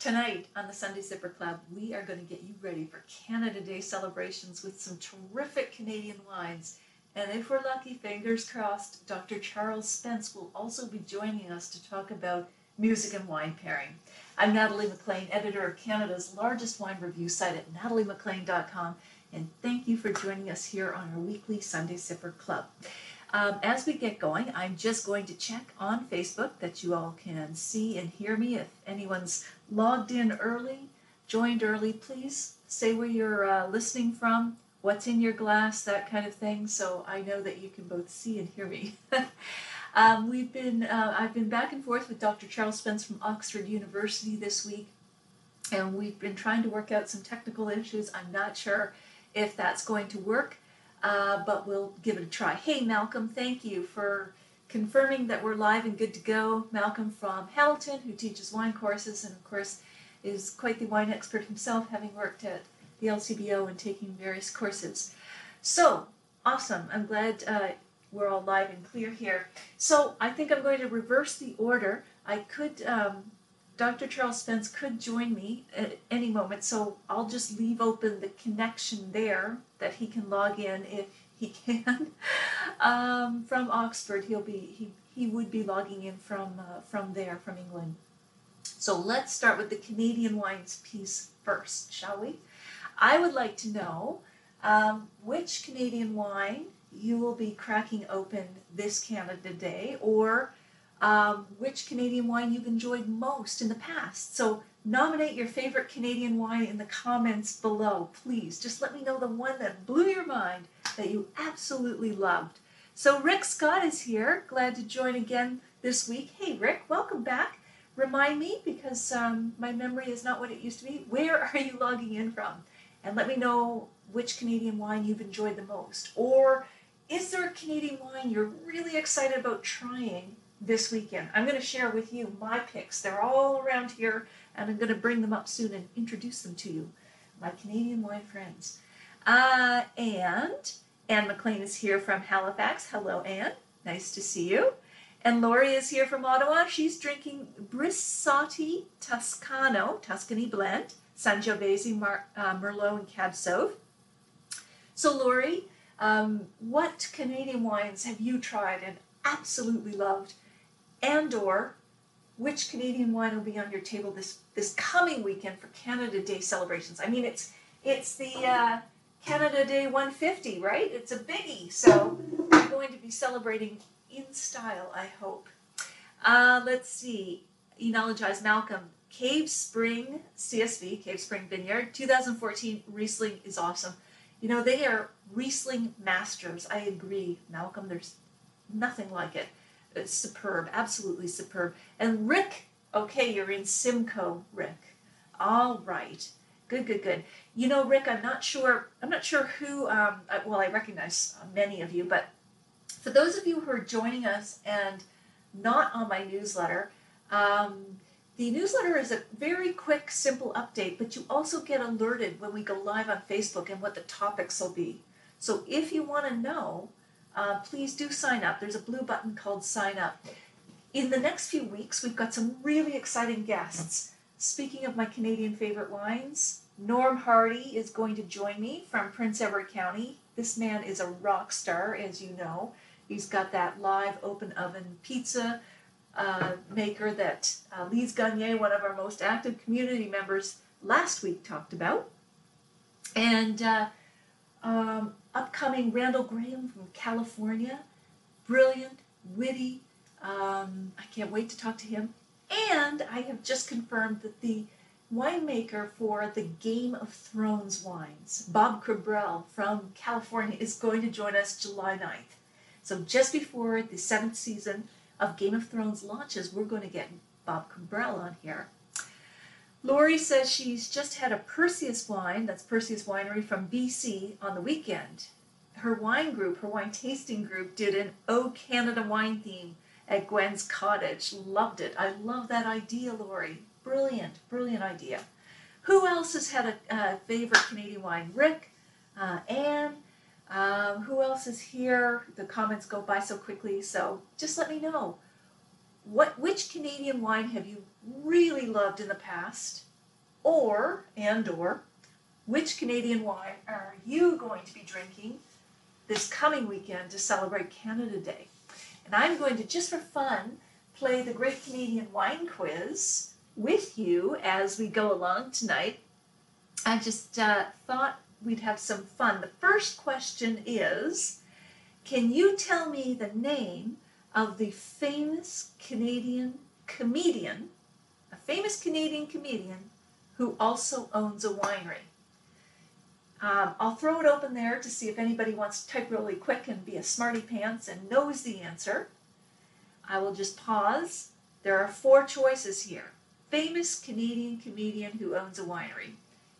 Tonight on the Sunday Sipper Club, we are going to get you ready for Canada Day celebrations with some terrific Canadian wines. And if we're lucky, fingers crossed, Dr. Charles Spence will also be joining us to talk about music and wine pairing. I'm Natalie McLean, editor of Canada's largest wine review site at nataliemclean.com, and thank you for joining us here on our weekly Sunday Sipper Club. As we get going, I'm just going to check on Facebook that you all can see and hear me. If anyone's logged in early, joined early, please say where you're listening from, what's in your glass, that kind of thing, so I know that you can both see and hear me. I've been back and forth with Dr. Charles Spence from Oxford University this week, and we've been trying to work out some technical issues. I'm not sure if that's going to work. But we'll give it a try. Hey, Malcolm, thank you for confirming that we're live and good to go. Malcolm from Hamilton, who teaches wine courses and, of course, is quite the wine expert himself, having worked at the LCBO and taking various courses. So, awesome. I'm glad we're all live and clear here. So, I think I'm going to reverse the order. Dr. Charles Spence could join me at any moment, so I'll just leave open the connection there that he can log in if he can. From Oxford, he would be logging in from there, from England. So let's start with the Canadian wines piece first, shall we? I would like to know which Canadian wine you will be cracking open this Canada Day, or which Canadian wine you've enjoyed most in the past. So nominate your favorite Canadian wine in the comments below, please. Just let me know the one that blew your mind, that you absolutely loved. So Rick Scott is here, glad to join again this week. Hey Rick, welcome back. Remind me, because my memory is not what it used to be, where are you logging in from? And let me know which Canadian wine you've enjoyed the most. Or is there a Canadian wine you're really excited about trying this weekend? I'm going to share with you my picks. They're all around here, and I'm going to bring them up soon and introduce them to you, my Canadian wine friends. And Anne McLean is here from Halifax. Hello, Anne. Nice to see you. And Lori is here from Ottawa. She's drinking Brissotti Toscano, Tuscany blend, Sangiovese, Merlot, and Cab Sauv. So Lori, what Canadian wines have you tried and absolutely loved? And/or which Canadian wine will be on your table this coming weekend for Canada Day celebrations? I mean, it's the Canada Day 150, right? It's a biggie, so we're going to be celebrating in style, I hope. Let's see. Enologize Malcolm. Cave Spring CSV, Cave Spring Vineyard, 2014 Riesling is awesome. You know, they are Riesling masters. I agree, Malcolm. There's nothing like it. It's superb, absolutely superb. And Rick, okay, you're in Simcoe, Rick. All right, good. You know, Rick, I'm not sure who. Well, I recognize many of you, but for those of you who are joining us and not on my newsletter, the newsletter is a very quick, simple update, but you also get alerted when we go live on Facebook and what the topics will be. So if you want to know, please do sign up. There's a blue button called Sign Up. In the next few weeks, we've got some really exciting guests. Speaking of my Canadian favorite wines, Norm Hardy is going to join me from Prince Edward County. This man is a rock star, as you know. He's got that live open oven pizza maker that Lise Gagné, one of our most active community members, last week talked about. And upcoming Randall Graham from California, brilliant, witty. I can't wait to talk to him. And I have just confirmed that the winemaker for the Game of Thrones wines, Bob Cabrel from California, is going to join us July 9th. So just before the 7th season of Game of Thrones launches, we're going to get Bob Cabrel on here. Lori says she's just had a Perseus wine, that's Perseus Winery from BC, on the weekend. Her wine tasting group, did an O Canada wine theme at Gwen's Cottage. Loved it. I love that idea, Lori. Brilliant idea. Who else has had a favorite Canadian wine? Rick, Anne, who else is here? The comments go by so quickly, so just let me know. Which Canadian wine have you really loved in the past? or which Canadian wine are you going to be drinking this coming weekend to celebrate Canada Day? And I'm going to, just for fun, play the Great Canadian Wine Quiz with you as we go along tonight. I just thought we'd have some fun. The first question is, can you tell me the name of the famous Canadian comedian, a famous Canadian comedian who also owns a winery? I'll throw it open there to see if anybody wants to type really quick and be a smarty pants and knows the answer. I will just pause. There are 4 choices here. Famous Canadian comedian who owns a winery.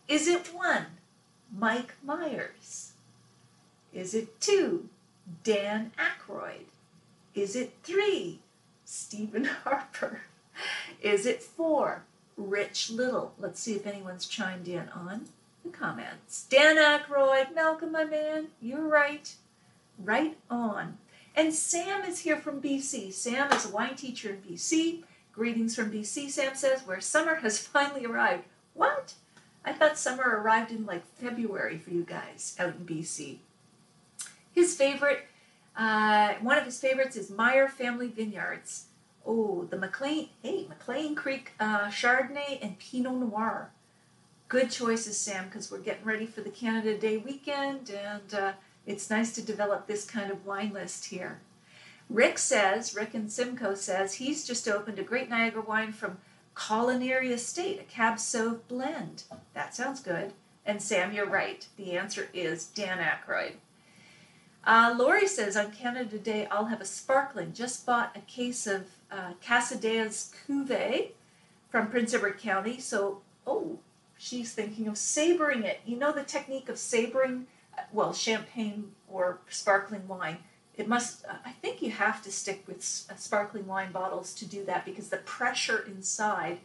Is it 1, Mike Myers? Is it 2, Dan Aykroyd? Is it 3, Stephen Harper? Is it 4, Rich Little? Let's see if anyone's chimed in on the comments. Dan Aykroyd, Malcolm, my man, you're right. Right on. And Sam is here from BC. Sam is a wine teacher in BC. Greetings from BC, Sam says, where summer has finally arrived. What? I thought summer arrived in like February for you guys out in BC. His favorite, one of his favorites is Meyer Family Vineyards. Oh, the McLean Creek Chardonnay and Pinot Noir. Good choices, Sam, because we're getting ready for the Canada Day weekend, and it's nice to develop this kind of wine list here. Rick and Simcoe says, he's just opened a great Niagara wine from Culinary Estate, a Cab Sauv blend. That sounds good. And Sam, you're right. The answer is Dan Aykroyd. Lori says, on Canada Day, I'll have a sparkling. Just bought a case of Casadeia's Cuvée from Prince Edward County. So, she's thinking of sabering it. You know the technique of sabering, champagne or sparkling wine. It must, I think you have to stick with sparkling wine bottles to do that because the pressure inside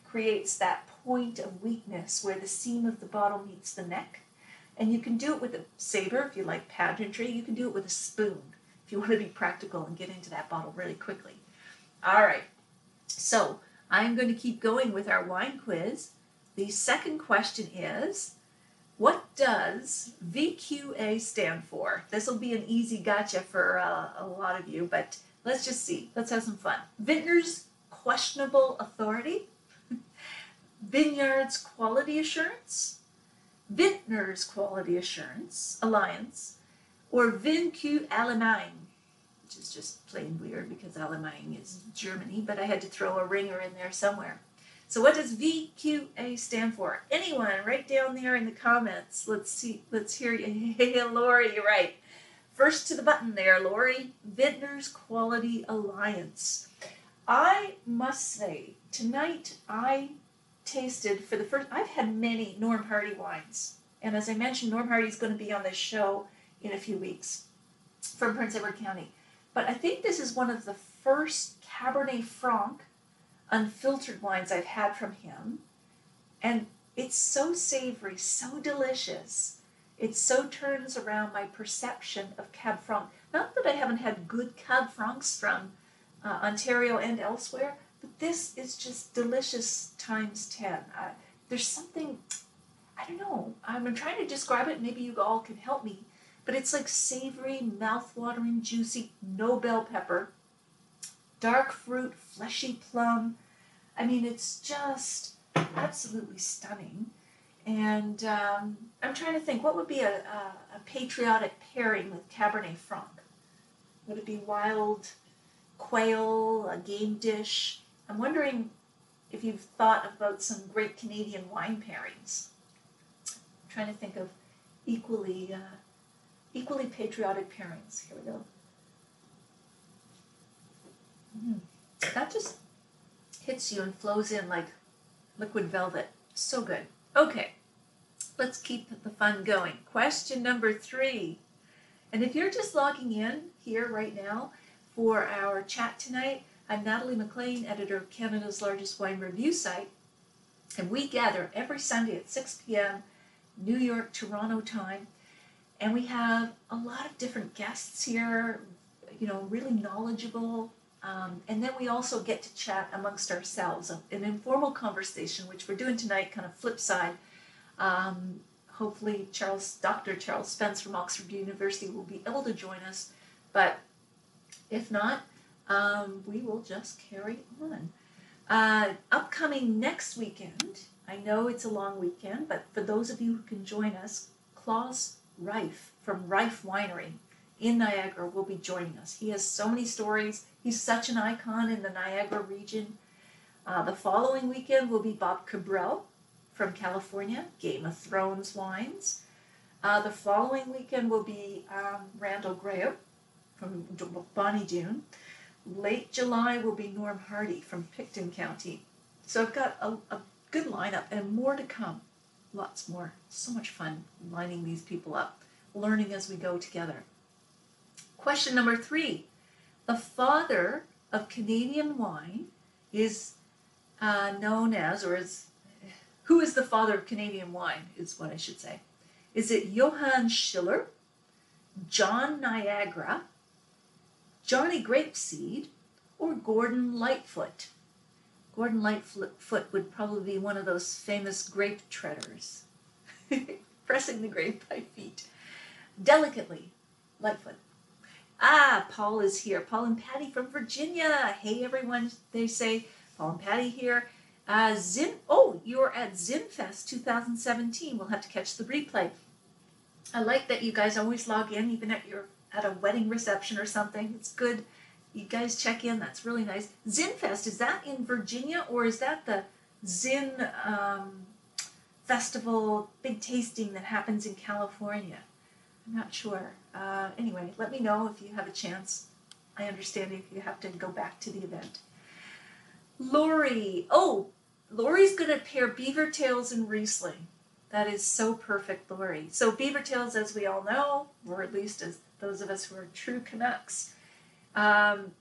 creates that point of weakness where the seam of the bottle meets the neck. And you can do it with a saber if you like pageantry. You can do it with a spoon if you want to be practical and get into that bottle really quickly. All right, so I'm going to keep going with our wine quiz. The second question is, what does VQA stand for? This will be an easy gotcha for a lot of you, but let's just see. Let's have some fun. Vintners Questionable Authority, Vineyards Quality Assurance, Vintners Quality Assurance Alliance, or VinQ Allemagne, which is just plain weird because Allemagne is Germany, but I had to throw a ringer in there somewhere. So what does VQA stand for? Anyone, right down there in the comments. Let's see. Let's hear you. Hey, Lori, you're right. First to the button there, Lori. Vintners Quality Alliance. I must say, tonight I tasted for the first, I've had many Norm Hardy wines. And as I mentioned, Norm Hardy's going to be on this show in a few weeks from Prince Edward County. But I think this is one of the first Cabernet Franc unfiltered wines I've had from him, and it's so savory, so delicious. It so turns around my perception of Cab Franc. Not that I haven't had good Cab Francs from Ontario and elsewhere, but this is just delicious times 10. There's something, I don't know, I'm trying to describe it, maybe you all can help me, but it's like savory, mouth-watering, juicy, no bell pepper, dark fruit, fleshy plum. I mean, it's just absolutely stunning. And I'm trying to think, what would be a patriotic pairing with Cabernet Franc? Would it be wild quail, a game dish? I'm wondering if you've thought about some great Canadian wine pairings. I'm trying to think of equally patriotic pairings. Here we go. That just hits you and flows in like liquid velvet. So good. Okay, let's keep the fun going. Question number 3. And if you're just logging in here right now for our chat tonight, I'm Natalie McLean, editor of Canada's largest wine review site, and we gather every Sunday at 6 p.m. New York, Toronto time, and we have a lot of different guests here, you know, really knowledgeable, And then we also get to chat amongst ourselves, an informal conversation, which we're doing tonight, kind of flip side. Hopefully Dr. Charles Spence from Oxford University will be able to join us, but if not, we will just carry on. Upcoming next weekend, I know it's a long weekend, but for those of you who can join us, Klaus Reif from Reif Winery in Niagara will be joining us. He has so many stories. He's such an icon in the Niagara region. The following weekend will be Bob Cabral from California, Game of Thrones wines. The following weekend will be Randall Graham from Bonnie Doon. Late July will be Norm Hardy from Picton County. So I've got a good lineup and more to come. Lots more. So much fun lining these people up, learning as we go together. Question number 3. The father of Canadian wine is known as, or is, who is the father of Canadian wine, is what I should say. Is it Johann Schiller, John Niagara, Johnny Grapeseed, or Gordon Lightfoot? Gordon Lightfoot would probably be one of those famous grape treaders, pressing the grape by feet. Delicately, Lightfoot. Paul is here. Paul and Patty from Virginia. Hey, everyone, they say. Paul and Patty here. You're at ZinFest 2017. We'll have to catch the replay. I like that you guys always log in, even at a wedding reception or something. It's good. You guys check in. That's really nice. ZinFest, is that in Virginia, or is that the Zin festival, big tasting that happens in California? I'm not sure. Anyway, let me know if you have a chance. I understand if you have to go back to the event. Lori. Oh, Lori's going to pair Beaver Tails and Riesling. That is so perfect, Lori. So Beaver Tails, as we all know, or at least as those of us who are true Canucks, kind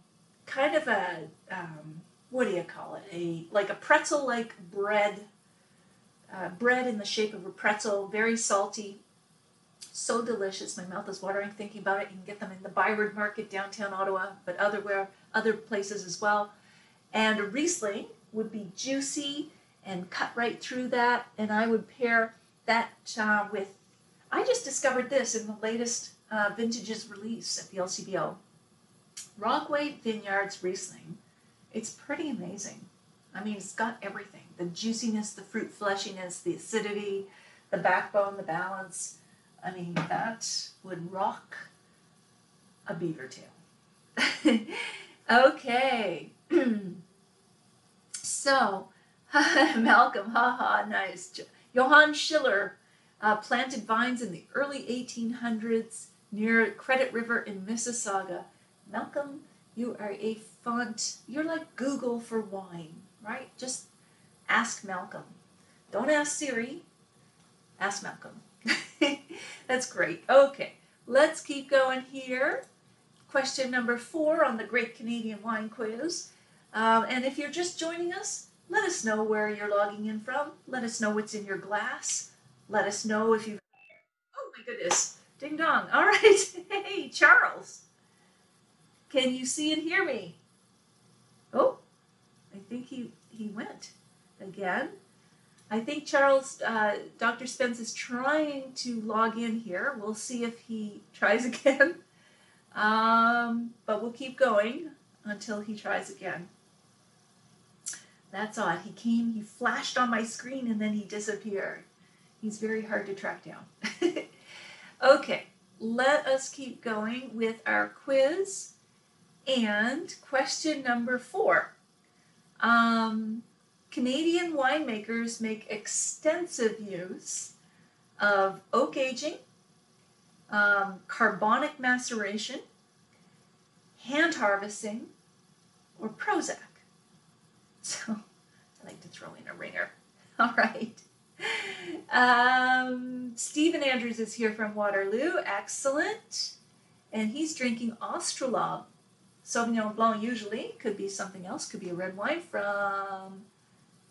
of a, what do you call it? Like a pretzel-like bread, bread in the shape of a pretzel, very salty. So delicious. My mouth is watering thinking about it. You can get them in the Byward Market, downtown Ottawa, but other places as well. And a Riesling would be juicy and cut right through that. And I would pair that with, I just discovered this in the latest vintages release at the LCBO. Rockway Vineyards Riesling. It's pretty amazing. I mean, it's got everything. The juiciness, the fruit fleshiness, the acidity, the backbone, the balance. I mean, that would rock a beaver tail. Okay. So, Malcolm, haha, nice. Johann Schiller planted vines in the early 1800s near Credit River in Mississauga. Malcolm, you are a font. You're like Google for wine, right? Just ask Malcolm. Don't ask Siri. Ask Malcolm. That's great. Okay, let's keep going here. Question number 4 on the Great Canadian Wine Quiz. And if you're just joining us, let us know where you're logging in from. Let us know what's in your glass. Let us know if you... Oh my goodness. Ding dong. All right. Hey, Charles. Can you see and hear me? Oh, I think he went again. I think Charles, Dr. Spence is trying to log in here. We'll see if he tries again. But we'll keep going until he tries again. That's odd. He flashed on my screen and then he disappeared. He's very hard to track down. Okay, let us keep going with our quiz. And question number 4. Canadian winemakers make extensive use of oak aging, carbonic maceration, hand harvesting, or Prozac. So I like to throw in a ringer. All right. Stephen Andrews is here from Waterloo. Excellent. And he's drinking Australorb. Sauvignon Blanc usually. Could be something else. Could be a red wine from...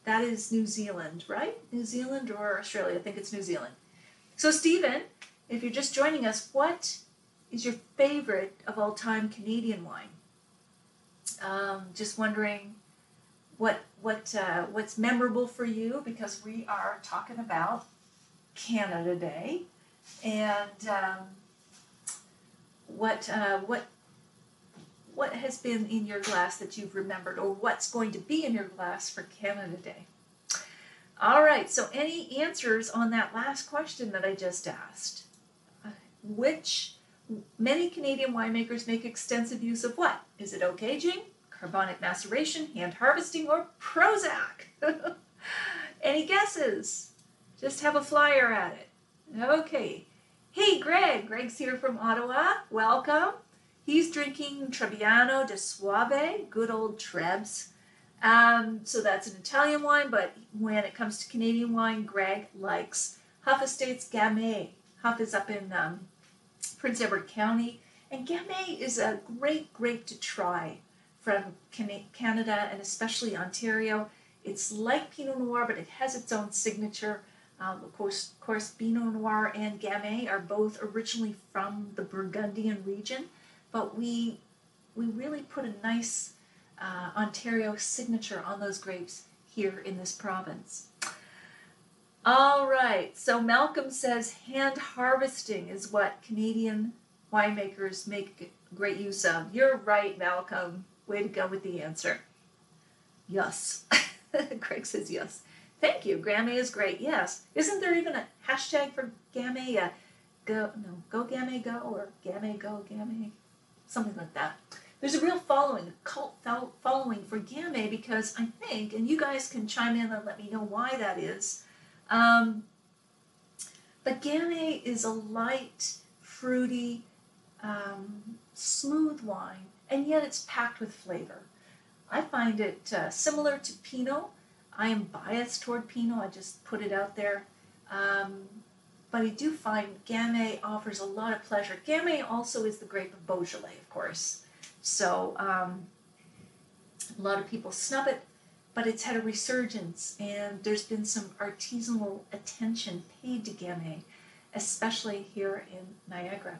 That is New Zealand, right? New Zealand or Australia? I think it's New Zealand. So Stephen, if you're just joining us, what is your favorite of all time Canadian wine? Just wondering what's memorable for you, because we are talking about Canada Day, and what has been in your glass that you've remembered, or what's going to be in your glass for Canada Day. All right, so any answers on that last question that I just asked? Many Canadian winemakers make extensive use of what? Is it oak aging, carbonic maceration, hand harvesting, or Prozac? Any guesses? Just have a flyer at it. Okay. Hey, Greg. Greg's here from Ottawa. Welcome. He's drinking Trebbiano de Soave, good old Trebs. So that's an Italian wine, but when it comes to Canadian wine, Greg likes Huff Estates Gamay. Huff is up in Prince Edward County, and Gamay is a great grape to try from Canada, and especially Ontario. It's like Pinot Noir, but it has its own signature. Of course, Pinot Noir and Gamay are both originally from the Burgundian region, but we really put a nice Ontario signature on those grapes here in this province. All right, so Malcolm says hand harvesting is what Canadian winemakers make great use of. You're right, Malcolm. Way to go with the answer. Yes. Craig says yes. Thank you. Gamay is great. Yes. Isn't there even a hashtag for Gamay? Go Gamay go, or Gamay go Gamay, something like that. There's a real following, a cult following for Gamay, because I think, and you guys can chime in and let me know why that is, but Gamay is a light, fruity, smooth wine, and yet it's packed with flavor. I find it similar to Pinot. I am biased toward Pinot, I just put it out there. But I do find Gamay offers a lot of pleasure. Gamay also is the grape of Beaujolais, of course. So a lot of people snub it, but it's had a resurgence, and there's been some artisanal attention paid to Gamay, especially here in Niagara.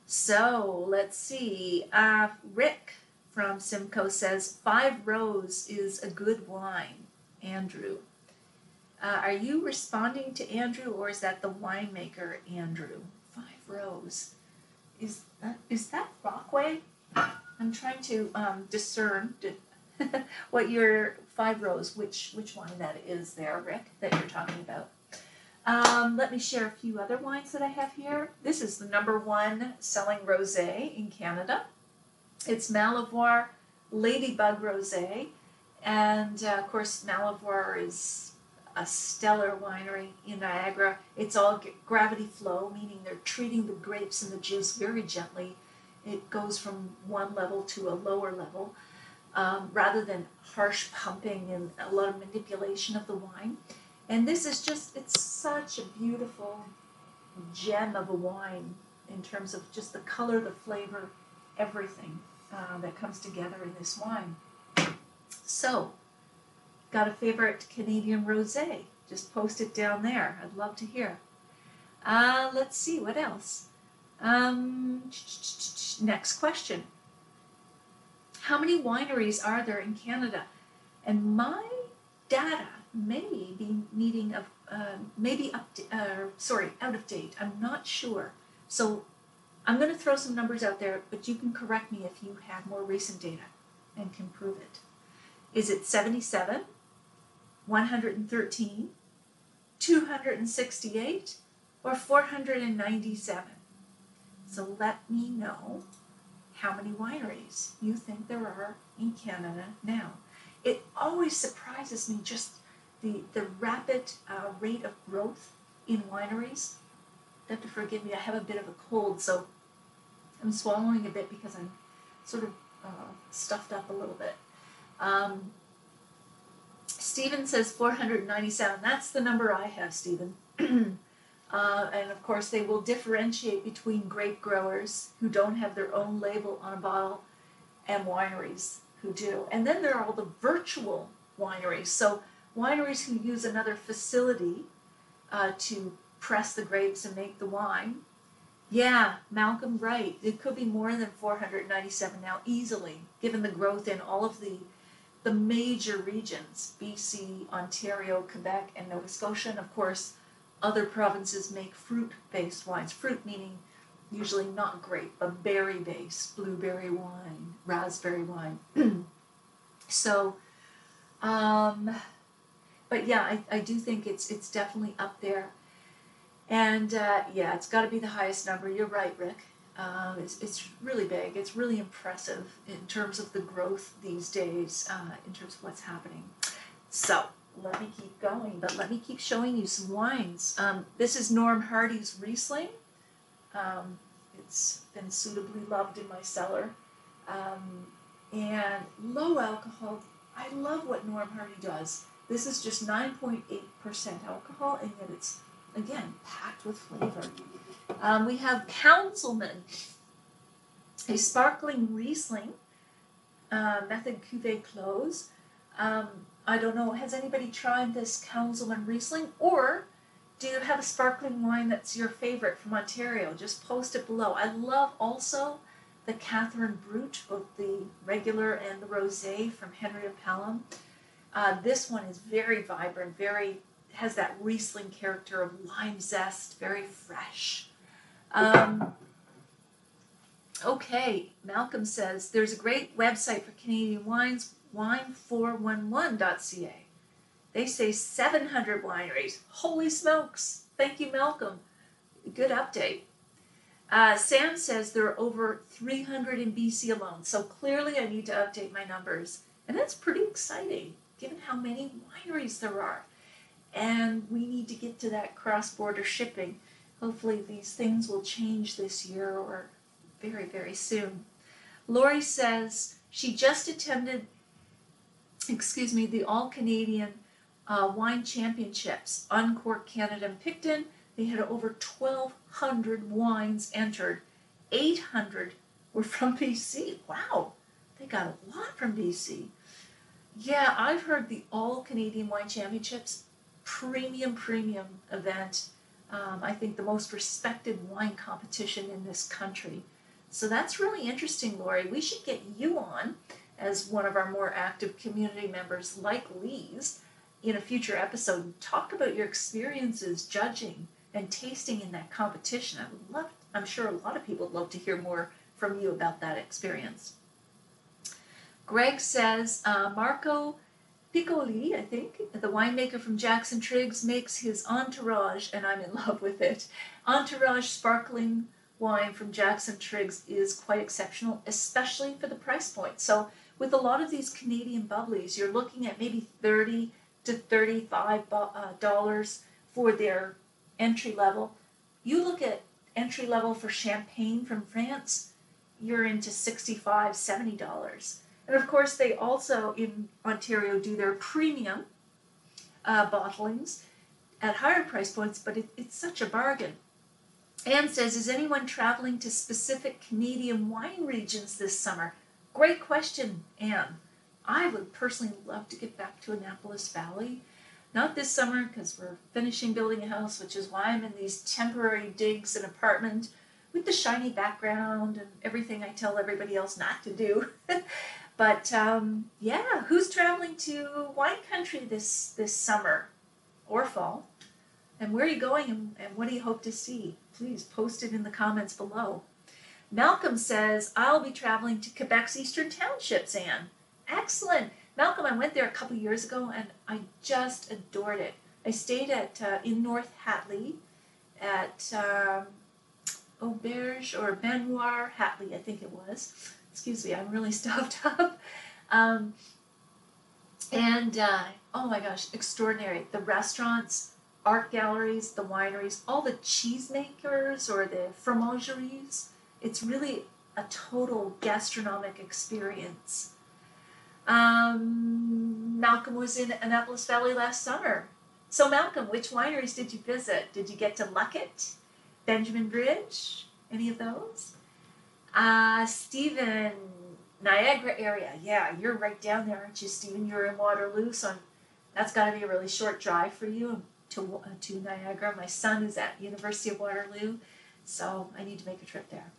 So let's see. Rick from Simcoe says 5 Rose is a good wine. Andrew. Are you responding to Andrew, or is that the winemaker, Andrew? 5 Rose. Is that Rockway? I'm trying to discern what your 5 Rose, which wine that is there, Rick, that you're talking about. Let me share a few other wines that I have here. This is the #1 selling rosé in Canada. It's Malivoire Ladybug Rosé. And of course, Malivoire is a stellar winery in Niagara. It's all gravity flow, meaning they're treating the grapes and the juice very gently. It goes from one level to a lower level, rather than harsh pumping and a lot of manipulation of the wine. And this is just, it's such a beautiful gem of a wine in terms of just the color, the flavor, everything that comes together in this wine. So, got a favorite Canadian rosé? Just post it down there. I'd love to hear. Let's see, what else? Next question. How many wineries are there in Canada? And my data may be needing of, out of date. I'm not sure. So I'm going to throw some numbers out there, but you can correct me if you have more recent data and can prove it. Is it 77, 113, 268, or 497? So let me know how many wineries you think there are in Canada now. It always surprises me, just the rapid rate of growth in wineries. You have to forgive me, I have a bit of a cold, so I'm swallowing a bit because I'm sort of stuffed up a little bit. Stephen says 497. That's the number I have, Stephen. And of course, they will differentiate between grape growers who don't have their own label on a bottle and wineries who do. And then there are all the virtual wineries. So wineries who use another facility to press the grapes and make the wine. Yeah, Malcolm, right. It could be more than 497 now, easily, given the growth in all of the major regions, BC, Ontario, Quebec, and Nova Scotia. And of course, other provinces make fruit-based wines. Fruit meaning usually not grape, but berry-based, blueberry wine, raspberry wine. So, um, but yeah, I do think it's definitely up there. And yeah, it's got to be the highest number. You're right, Rick. It's really big. It's really impressive in terms of the growth these days, in terms of what's happening. So let me keep going, but let me keep showing you some wines. This is Norm Hardy's Riesling. It's been suitably loved in my cellar. And low alcohol. I love what Norm Hardy does. This is just 9.8% alcohol, and yet it's, again, packed with flavor. We have Councilman, a sparkling Riesling, Method Cuvée Clos. I don't know, has anybody tried this Councilman Riesling? Or do you have a sparkling wine that's your favorite from Ontario? Just post it below. I love also the Catherine Brut, both the regular and the rosé from Henry of Pelham. This one is very vibrant, has that Riesling character of lime zest, very fresh. Okay, Malcolm says, there's a great website for Canadian wines, wine411.ca. They say 700 wineries. Holy smokes. Thank you, Malcolm. Good update. Sam says there are over 300 in BC alone, so clearly I need to update my numbers. And that's pretty exciting, given how many wineries there are. And we need to get to that cross-border shipping. Hopefully these things will change this year or very, very soon. Lori says she just attended, the All-Canadian Wine Championships, Uncork Canada and Picton. They had over 1,200 wines entered. 800 were from BC. Wow, they got a lot from BC. Yeah, I've heard the All-Canadian Wine Championships, premium event. I think the most respected wine competition in this country. So that's really interesting, Lori. We should get you on as one of our more active community members like Lee's in a future episode and talk about your experiences judging and tasting in that competition. I'm sure a lot of people would love to hear more from you about that experience. Greg says, Marco Piccoli, I think, the winemaker from Jackson Triggs, makes his Entourage, and I'm in love with it. Entourage sparkling wine from Jackson Triggs is quite exceptional, especially for the price point. So with a lot of these Canadian bubblies, you're looking at maybe $30 to $35 for their entry level. You look at entry level for champagne from France, you're into $65, $70. And of course, they also in Ontario do their premium bottlings at higher price points, but it's such a bargain. Anne says, is anyone traveling to specific Canadian wine regions this summer? Great question, Anne. I would personally love to get back to Annapolis Valley. Not this summer because we're finishing building a house, which is why I'm in these temporary digs and apartment with the shiny background and everything I tell everybody else not to do. But yeah, who's traveling to wine country this summer or fall? And where are you going and what do you hope to see? Please post it in the comments below. Malcolm says, I'll be traveling to Quebec's Eastern Townships, Anne. Excellent. Malcolm, I went there a couple years ago and I just adored it. I stayed at in North Hatley at Auberge or Manoir Hatley, I think it was. Excuse me, I'm really stuffed up. Oh my gosh, extraordinary. The restaurants, art galleries, the wineries, all the cheesemakers or the fromageries. It's really a total gastronomic experience. Malcolm was in Annapolis Valley last summer. So Malcolm, which wineries did you visit? Did you get to Luckett, Benjamin Bridge, any of those? Stephen, Niagara area. Yeah, you're right down there, aren't you, Stephen? You're in Waterloo, so that's got to be a really short drive for you to Niagara. My son is at University of Waterloo. So I need to make a trip there.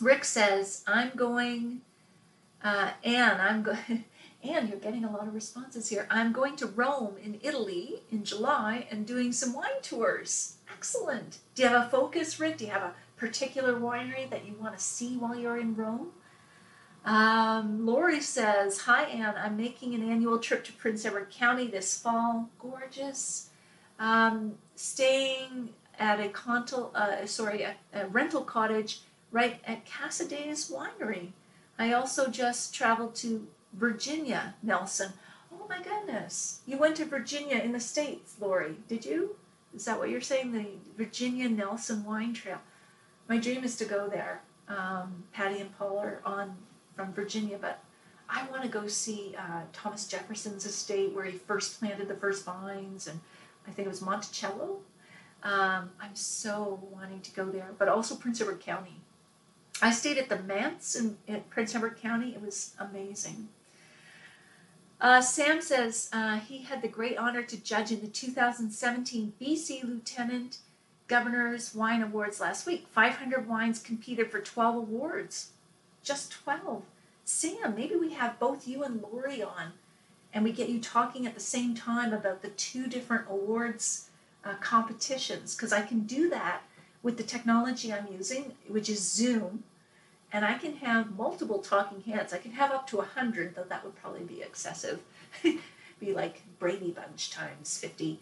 Rick says, I'm going, Anne, you're getting a lot of responses here. I'm going to Rome in Italy in July and doing some wine tours. Excellent. Do you have a focus, Rick? Do you have a particular winery that you want to see while you're in Rome? Lori says, hi, Anne. I'm making an annual trip to Prince Edward County this fall. Gorgeous. Staying at a rental cottage right at Casadei's Winery. I also just traveled to Virginia, Nelson. Oh my goodness. You went to Virginia in the States, Lori, did you? Is that what you're saying? The Virginia Nelson Wine Trail. My dream is to go there. Patty and Paul are on from Virginia, but I want to go see Thomas Jefferson's estate where he first planted the first vines, and I think it was Monticello. I'm so wanting to go there, but also Prince Edward County. I stayed at the Manse in Prince Edward County. It was amazing. Sam says he had the great honor to judge in the 2017 BC Lieutenant Governor's Wine Awards last week. 500 wines competed for 12 awards. Just 12. Sam, maybe we have both you and Lori on, and we get you talking at the same time about the two different awards competitions, because I can do that with the technology I'm using, which is Zoom, and I can have multiple talking heads. I can have up to 100, though that would probably be excessive. Be like Brady Bunch times 50.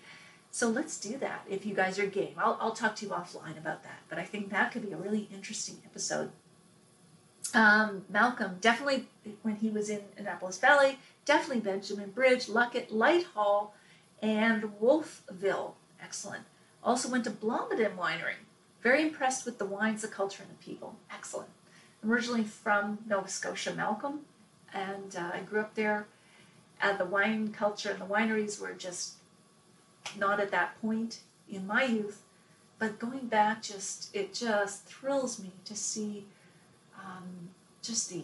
So let's do that if you guys are game. I'll talk to you offline about that, but I think that could be a really interesting episode. Malcolm, definitely when he was in Annapolis Valley, definitely Benjamin Bridge, Luckett, Lighthall, and Wolfville. Excellent. Also went to Blomidon Winery. Very impressed with the wines, the culture, and the people. Excellent. I'm originally from Nova Scotia, Malcolm, and I grew up there. The wine culture and the wineries were just not at that point in my youth, but going back, it just thrills me to see just the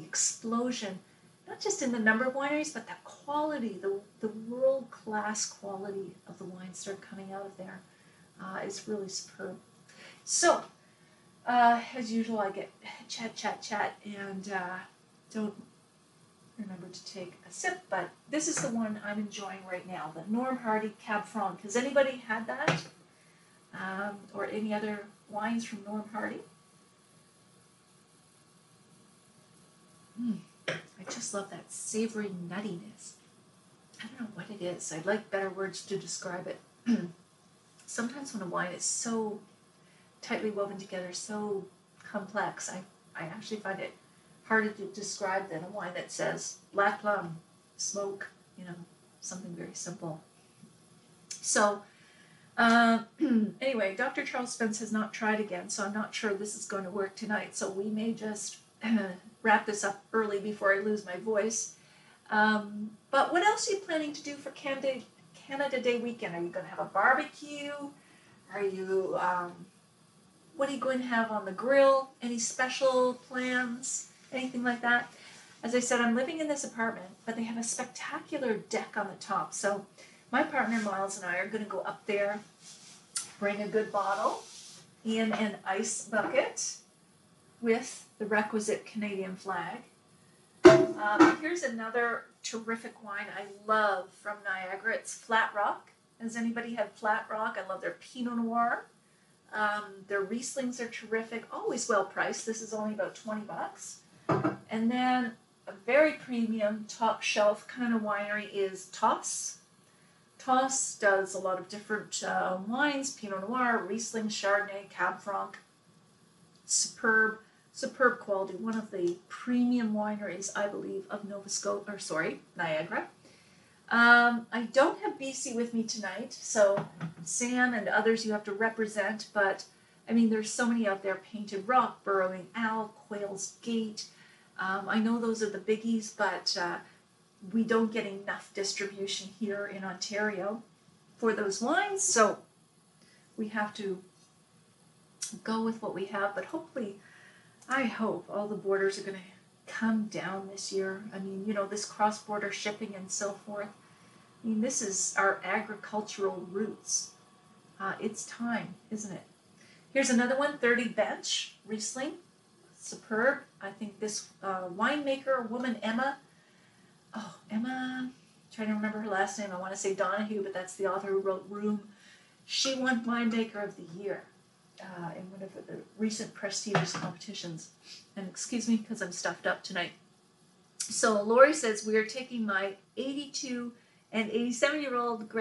explosion, not just in the number of wineries, but the quality, the world-class quality of the wines that are coming out of there is really superb. So, as usual, I get chat, and don't remember to take a sip, but this is the one I'm enjoying right now, the Norm Hardy Cab Franc. Has anybody had that? Or any other wines from Norm Hardy? I just love that savory nuttiness. I don't know what it is. I'd like better words to describe it. Sometimes when a wine is so tightly woven together, so complex, I actually find it harder to describe than a wine that says black plum, smoke, something very simple. So, anyway, Dr. Charles Spence has not tried again, so I'm not sure this is going to work tonight. So we may just wrap this up early before I lose my voice. But what else are you planning to do for Canada Day weekend? Are you going to have a barbecue? Are you, what are you going to have on the grill? Any special plans? Anything like that? As I said, I'm living in this apartment, but they have a spectacular deck on the top. So my partner Miles and I are going to go up there, bring a good bottle in an ice bucket with the requisite Canadian flag. Here's another terrific wine I love from Niagara. It's Flat Rock. Has anybody had Flat Rock? I love their Pinot Noir. Their Rieslings are terrific, always well priced. This is only about $20. And then a very premium, top shelf kind of winery is Toss. Toss does a lot of different wines, Pinot Noir, Riesling, Chardonnay, Cab Franc. Superb quality. One of the premium wineries, I believe, of Niagara. I don't have BC with me tonight, so Sam and others you have to represent, but I mean, there's so many out there, Painted Rock, Burrowing Owl, Quail's Gate. I know those are the biggies, but we don't get enough distribution here in Ontario for those wines, so we have to go with what we have, but hopefully, I hope all the borders are going to come down this year. I mean, this cross-border shipping and so forth. I mean, this is our agricultural roots. It's time, isn't it? Here's another one, 30 Bench Riesling. Superb. I think this winemaker, woman Emma, trying to remember her last name. I want to say Donahue, but that's the author who wrote Room. She won Winemaker of the Year in one of the recent prestigious competitions. And excuse me because I'm stuffed up tonight. So Lori says, we are taking my 82 and 87-year-old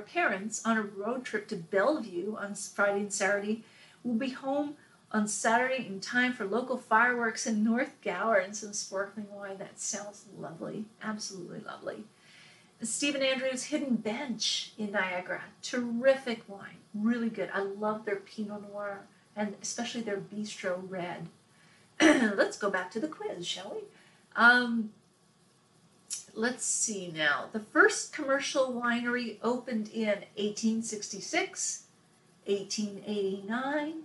parents on a road trip to Bellevue on Friday and Saturday. We'll be home on Saturday in time for local fireworks in North Gower and some sparkling wine. That sounds lovely. Absolutely lovely. Stephen Andrews Hidden Bench in Niagara. Terrific wine. Really good. I love their Pinot Noir and especially their Bistro Red. Let's go back to the quiz, shall we? Let's see now. The first commercial winery opened in 1866, 1889,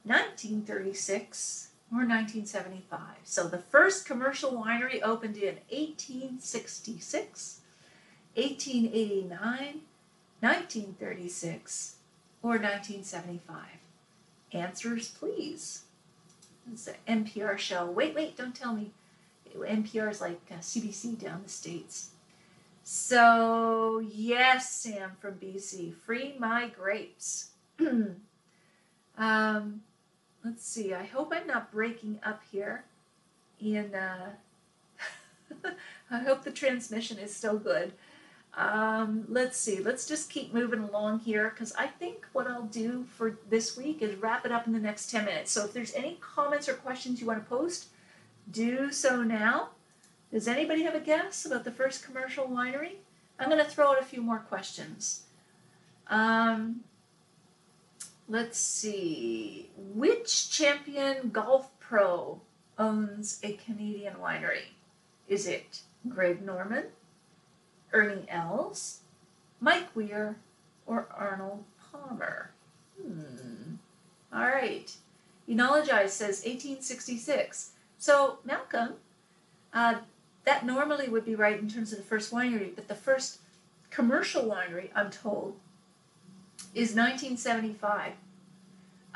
1936, or 1975. So the first commercial winery opened in 1866, 1889, 1936, or 1975. Answers, please. It's the NPR show. Wait, don't tell me. NPR is like CBC down the States. So, yes, Sam from BC. Free my grapes. Let's see. I hope I'm not breaking up here. I hope the transmission is still good. Let's see. Let's just keep moving along here because I think what I'll do for this week is wrap it up in the next 10 minutes. So if there's any comments or questions you want to post, do so now. Does anybody have a guess about the first commercial winery? I'm going to throw out a few more questions. Let's see. Which champion golf pro owns a Canadian winery? Is it Greg Norman, Ernie Els, Mike Weir, or Arnold Palmer? All right. Enologize says 1866. So, Malcolm, that normally would be right in terms of the first winery, but the first commercial winery, I'm told, is 1975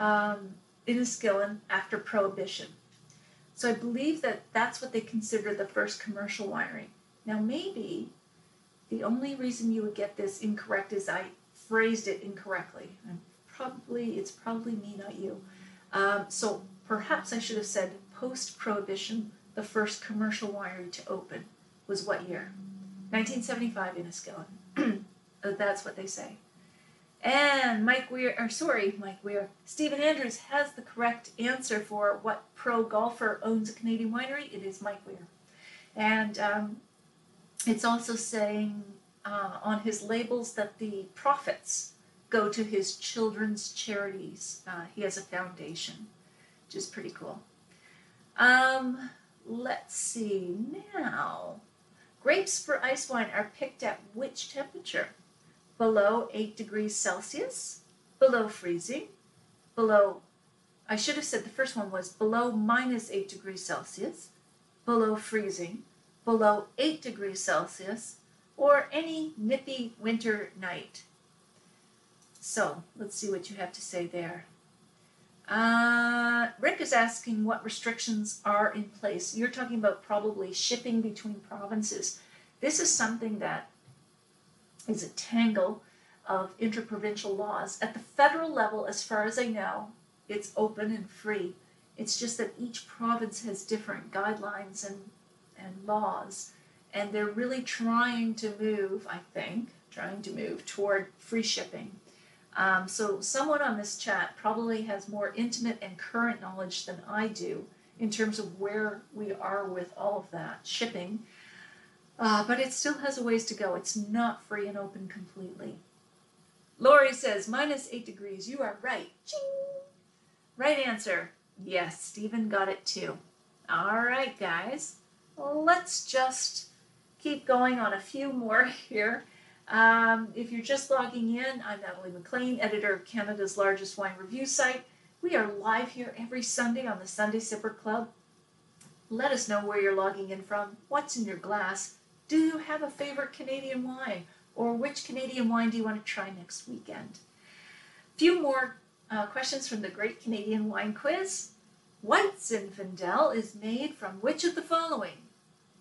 in Enniskillen after Prohibition. So I believe that that's what they consider the first commercial winery. Now, maybe the only reason you would get this incorrect is I phrased it incorrectly. It's probably me, not you. So perhaps I should have said post-Prohibition, the first commercial winery to open was what year? 1975 in Enniskillen. That's what they say. And Stephen Andrews has the correct answer for what pro golfer owns a Canadian winery. It is Mike Weir. And it's also saying on his labels that the profits go to his children's charities. He has a foundation, which is pretty cool. Let's see now. Grapes for ice wine are picked at which temperature? Below 8 degrees Celsius, below freezing, I should have said the first one was below minus 8 degrees Celsius, below freezing, below 8 degrees Celsius, or any nippy winter night. So let's see what you have to say there. Rick is asking what restrictions are in place. You're talking about probably shipping between provinces. This is something that is a tangle of interprovincial laws. At the federal level, as far as I know, it's open and free. It's just that each province has different guidelines and laws, and they're really trying to move toward free shipping. So someone on this chat probably has more intimate and current knowledge than I do in terms of where we are with all of that shipping. But it still has a ways to go. It's not free and open completely. Lori says, minus 8 degrees. You are right. Ching! Right answer. Yes, Stephen got it too. All right, guys. Let's just keep going on a few more here. If you're just logging in, I'm Natalie McLean, editor of Canada's largest wine review site. We are live here every Sunday on the Sunday Sipper Club. Let us know where you're logging in from, what's in your glass. Do you have a favorite Canadian wine? Or which Canadian wine do you want to try next weekend? Few more questions from the Great Canadian Wine Quiz. White Zinfandel is made from which of the following?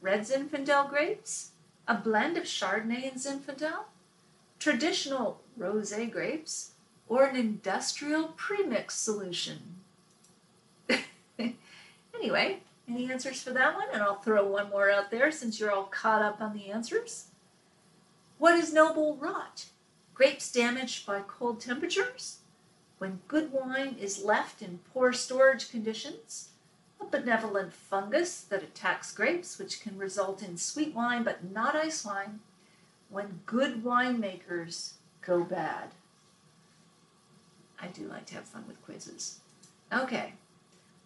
Red Zinfandel grapes, a blend of Chardonnay and Zinfandel, traditional rosé grapes, or an industrial premix solution? Anyway, any answers for that one? And I'll throw one more out there since you're all caught up on the answers. What is noble rot? Grapes damaged by cold temperatures? When good wine is left in poor storage conditions? A benevolent fungus that attacks grapes, which can result in sweet wine but not ice wine? When good winemakers go bad? I do like to have fun with quizzes. Okay,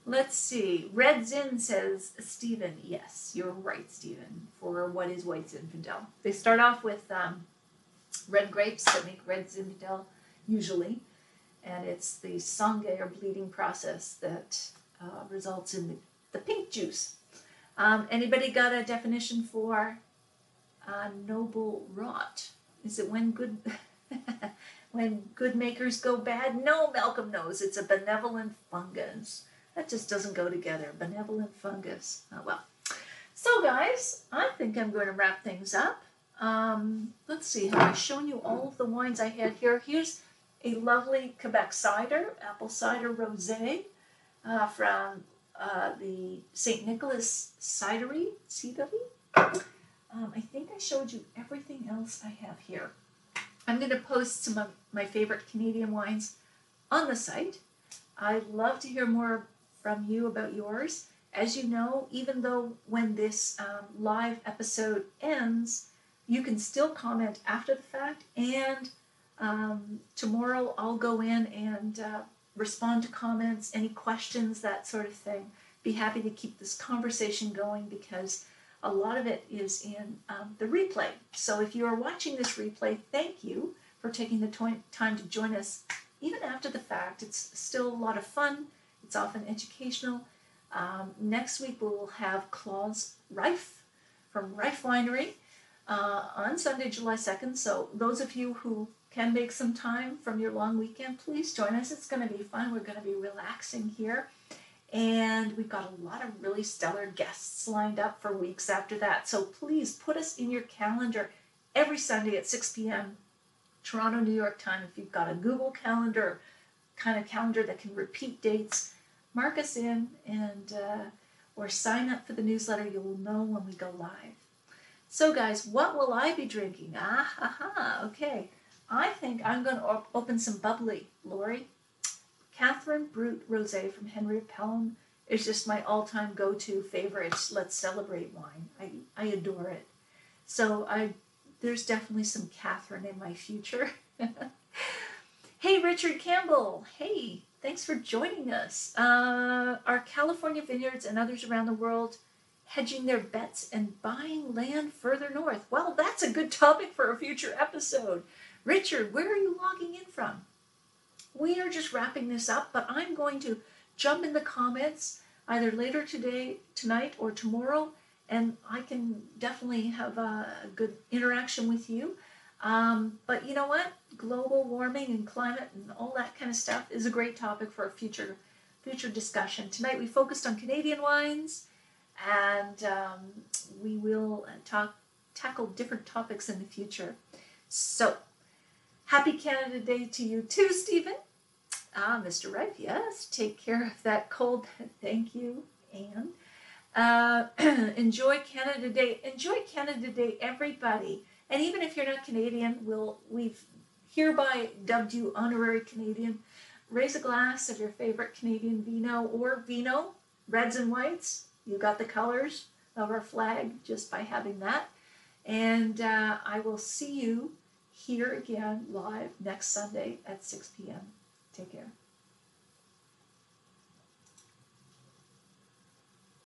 let's see. Red Zin says, Stephen. Yes, you're right, Stephen, for what is White Zinfandel. They start off with red grapes that make Red Zinfandel, usually, and it's the sangue or bleeding process that results in the pink juice. Anybody got a definition for noble rot? Is it when good when good makers go bad? No, Malcolm knows. It's a benevolent fungus. That just doesn't go together. Benevolent fungus. Oh, well. So, guys, I think I'm going to wrap things up. Let's see. Have I shown you all of the wines I had here? Here's a lovely Quebec cider, apple cider rosé from the St. Nicholas Cidery. I think I showed you everything else I have here. I'm going to post some of my favorite Canadian wines on the site. I'd love to hear more from you about yours. As you know, even though when this live episode ends, you can still comment after the fact, and tomorrow I'll go in and respond to comments, any questions, that sort of thing. Be happy to keep this conversation going because a lot of it is in the replay. So if you are watching this replay, thank you for taking the time to join us even after the fact. It's still a lot of fun. It's often educational. Next week we will have Claus Reif from Reif Winery on Sunday, July 2nd. So those of you who can make some time from your long weekend, please join us. It's going to be fun. We're going to be relaxing here. And we've got a lot of really stellar guests lined up for weeks after that. So please put us in your calendar every Sunday at 6 p.m. Toronto, New York time. If you've got a Google Calendar, kind of calendar that can repeat dates, mark us in and or sign up for the newsletter. You will know when we go live. So guys, what will I be drinking? Okay. I think I'm going to open some bubbly, Lori. Catherine Brut Rosé from Henry of Pelham is just my all-time go-to favorite. Let's celebrate wine. I adore it. So there's definitely some Catherine in my future. Hey, Richard Campbell. Hey, thanks for joining us. Are California vineyards and others around the world hedging their bets and buying land further north? Well, that's a good topic for a future episode. Richard, where are you logging in from? We are just wrapping this up, but I'm going to jump in the comments either later today, tonight, or tomorrow, and I can definitely have a good interaction with you. But you know what? Global warming and climate and all that kind of stuff is a great topic for a future discussion. Tonight we focused on Canadian wines, and we will tackle different topics in the future. So, happy Canada Day to you too, Stephen. Mr. Reif, yes, take care of that cold. Thank you, Anne. Enjoy Canada Day. Enjoy Canada Day, everybody. And even if you're not Canadian, we've hereby dubbed you honorary Canadian. Raise a glass of your favorite Canadian vino, reds and whites. You got the colors of our flag just by having that. And I will see you here again live next Sunday at 6 p.m. Take care.